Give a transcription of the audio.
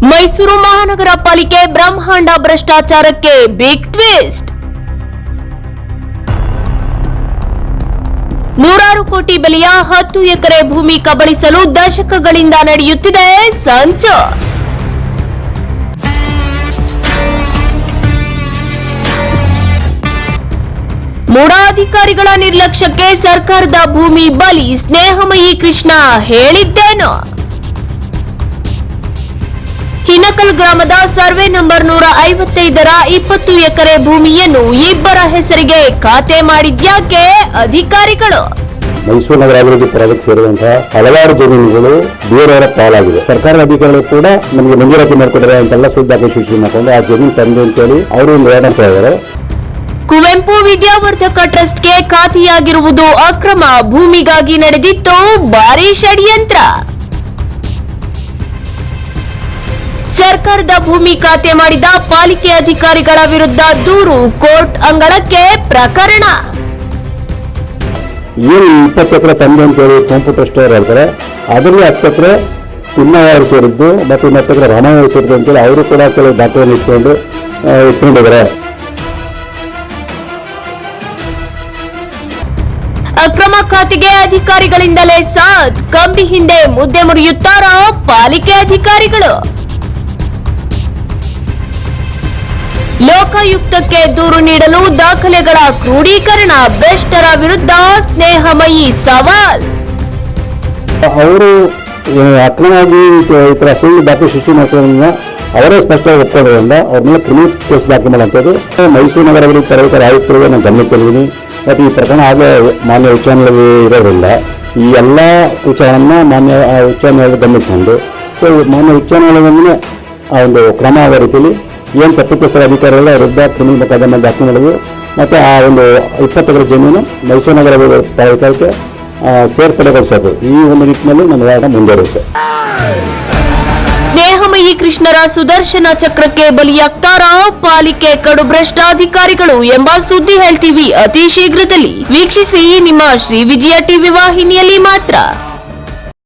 ಮೈಸೂರು ಮಹಾನಗರ ಪಾಲಿಕೆ ಬ್ರಹ್ಮಾಂಡ ಭ್ರಷ್ಟಾಚಾರಕ್ಕೆ ಬಿಗ್ ಟ್ವಿಸ್ಟ್. 100 ಕೋಟಿ ಬೆಲೆಯ 10 ಎಕರೆ ಭೂಮಿ ಕಬಳಿಸಲು ದಶಕಗಳಿಂದ ನಡೆಯುತ್ತಿದೆ ಸಂಚು. ಮೂಡಾ ಅಧಿಕಾರಿಗಳ ನಿರ್ಲಕ್ಷ್ಯಕ್ಕೆ ಸರ್ಕಾರದ ಭೂಮಿ ಬಲಿ, ಸ್ನೇಹಮಯಿ ಕೃಷ್ಣ ಹೇಳಿದ್ದೇನು? ಹಿನಕಲ್ ಗ್ರಾಮದ ಸರ್ವೆ ನಂಬರ್ 155ರ 20 ಎಕರೆ ಭೂಮಿಯನ್ನು ಇಬ್ಬರ ಹೆಸರಿಗೆ ಖಾತೆ ಮಾಡಿದ್ಯಾಕೆ ಅಧಿಕಾರಿಗಳು? ಮೈಸೂರು ನಗರ ಅಭಿವೃದ್ಧಿ ಪ್ರಾಜೆಕ್ಟ್ ಸೇರಿದಂತಹ ಹಲವಾರು ಜಮೀನುಗಳು ಬೇರೆಯವರ ಪಾಲಾಗಿದೆ. ಸರ್ಕಾರದ ಅಧಿಕಾರಿಗಳು ಕೂಡ ನಮಗೆ ಮಂಜೂರಾತಿ ಮಾಡಿಕೊಟ್ಟಿದ್ದಾರೆ ಅಂತೆಲ್ಲ ಸುದ್ದಾಗಿ ಸೂಚನೆ ಮಾಡಿಕೊಂಡು ಆ ಜಮೀನು ತಂದೆ ಅಂತೇಳಿ ಅವರು ಹೋರಾಟ ಇದ್ದಾರೆ. ಕುವೆಂಪು ವಿದ್ಯಾವರ್ಧಕ ಟ್ರಸ್ಟ್ಗೆ ಖಾತೆಯಾಗಿರುವುದು ಅಕ್ರಮ, ಭೂಮಿಗಾಗಿ ನಡೆದಿತ್ತು ಭಾರೀ ಷಡ್ಯಂತ್ರ. ಸರ್ಕಾರದ ಭೂಮಿ ಖಾತೆ ಮಾಡಿದ ಪಾಲಿಕೆ ಅಧಿಕಾರಿಗಳ ವಿರುದ್ಧ ದೂರು, ಕೋರ್ಟ್ ಅಂಗಳಕ್ಕೆ ಪ್ರಕರಣ. ಏನು 20 ಎಕರೆ ತಂದೆ ಅಂತೇಳಿ ಕುವೆಂಪು ಟ್ರಸ್ಟ್ ಅವರು ಹೇಳ್ತಾರೆ, ಅದರಲ್ಲಿ 10 ಎಕರೆ ಪುಣ್ಯವಾರು ಸೇರಿದ್ದು ಮತ್ತು 20 ಎಕರೆ ರಾಮಾಯಣ ಸೇರಿದ್ದು ಅಂತೇಳಿ ಅವರು ಕೂಡ ಕೆಲವು ದಾಖಲೆಯನ್ನು ಇಟ್ಕೊಂಡಿದ್ದಾರೆ. ಅಕ್ರಮ ಖಾತೆಗೆ ಅಧಿಕಾರಿಗಳಿಂದಲೇ ಸಾಥ್, ಕಂಬಿ ಹಿಂದೆ ಮುದ್ದೆ ಮುರಿಯುತ್ತಾರೋ ಪಾಲಿಕೆ ಅಧಿಕಾರಿಗಳು? ಲೋಕಾಯುಕ್ತಕ್ಕೆ ದೂರು ನೀಡಲು ದಾಖಲೆಗಳ ಕ್ರೋಢೀಕರಣ, ಭ್ರಷ್ಟರ ವಿರುದ್ಧ ಸ್ನೇಹಮಯಿ ಸವಾಲ್. ಅವರು ಅಕ್ರಮವಾಗಿ ಈ ಥರ ಸುಳ್ಳು ದಾಖಲೆ ಸೃಷ್ಟಿ ಮಾಡ್ಕೊಳ್ಳೋದ್ರಿಂದ ಅವರೇ ಸ್ಪಷ್ಟವಾಗಿ ಒಪ್ಕೊಳ್ಳೋದ್ರಿಂದ ಅವ್ರ ಮೇಲೆ ಕ್ರಿಮಿನಲ್ ಕೇಸ್ ದಾಖಲೆ ಮಾಡುವಂಥದ್ದು. ಮೈಸೂರು ನಗರ ಅಭಿವೃದ್ಧಿ ಪ್ರಾಧಿಕಾರ ಆಯುಕ್ತರಿಗೆ ನಾನು ಗಮನಕ್ಕೆ ತಂದಿದ್ದೀನಿ ಮತ್ತು ಈ ಪ್ರಕರಣ ಆಗಲೇ ಮಾನ್ಯ ಉಚ್ಚ ನ್ಯಾಯಾಲಯ ಇರೋದ್ರಿಂದ ಈ ಎಲ್ಲ ವಿಚಾರವನ್ನು ಮಾನ್ಯ ಉಚ್ಚ ನ್ಯಾಯಾಲಯ ಗಮನಕ್ಕೆ ತಂದು ಮಾನ್ಯ ಉಚ್ಚ ನ್ಯಾಯಾಲಯದಲ್ಲೇ ಆ ಒಂದು ಕ್ರಮ ಆಗೋ ರೀತಿಯಲ್ಲಿ ಏನು ತಪ್ಪಿತಸ್ಥರ ಅಧಿಕಾರಿಗಳ ವಿರುದ್ಧ ಕ್ರಿಮಿನಲ್ ಮೊಕದ್ದಮೆ ದಾಖಲೆ ಮಾಡೋದು ಮತ್ತು ಆ ಒಂದು 20 ಎಕರೆ ಜಮೀನು ಮೈಸೂರು ನಗರ ಪ್ರಾಧಿಕಾರಕ್ಕೆ ಸೇರ್ಪಡೆಗೊಳಿಸೋದು, ಈ ಒಂದು ನಿಟ್ಟಿನಲ್ಲಿ ನನ್ನ ಹೋರಾಟ ಮುಂದುವರಿಯುತ್ತೆ. ಸ್ನೇಹಮಯಿ ಕೃಷ್ಣರ ಸುದರ್ಶನ ಚಕ್ರಕ್ಕೆ ಬಲಿಯಾಗ್ತಾರಾ ಪಾಲಿಕೆ ಕಡು ಭ್ರಷ್ಟ ಅಧಿಕಾರಿಗಳು ಎಂಬ ಸುದ್ದಿ ಹೇಳ್ತೀವಿ ಅತಿ ಶೀಘ್ರದಲ್ಲಿ. ವೀಕ್ಷಿಸಿ ನಿಮ್ಮ ಶ್ರೀ ವಿಜಯ ಟಿವಿ ವಾಹಿನಿಯಲ್ಲಿ ಮಾತ್ರ.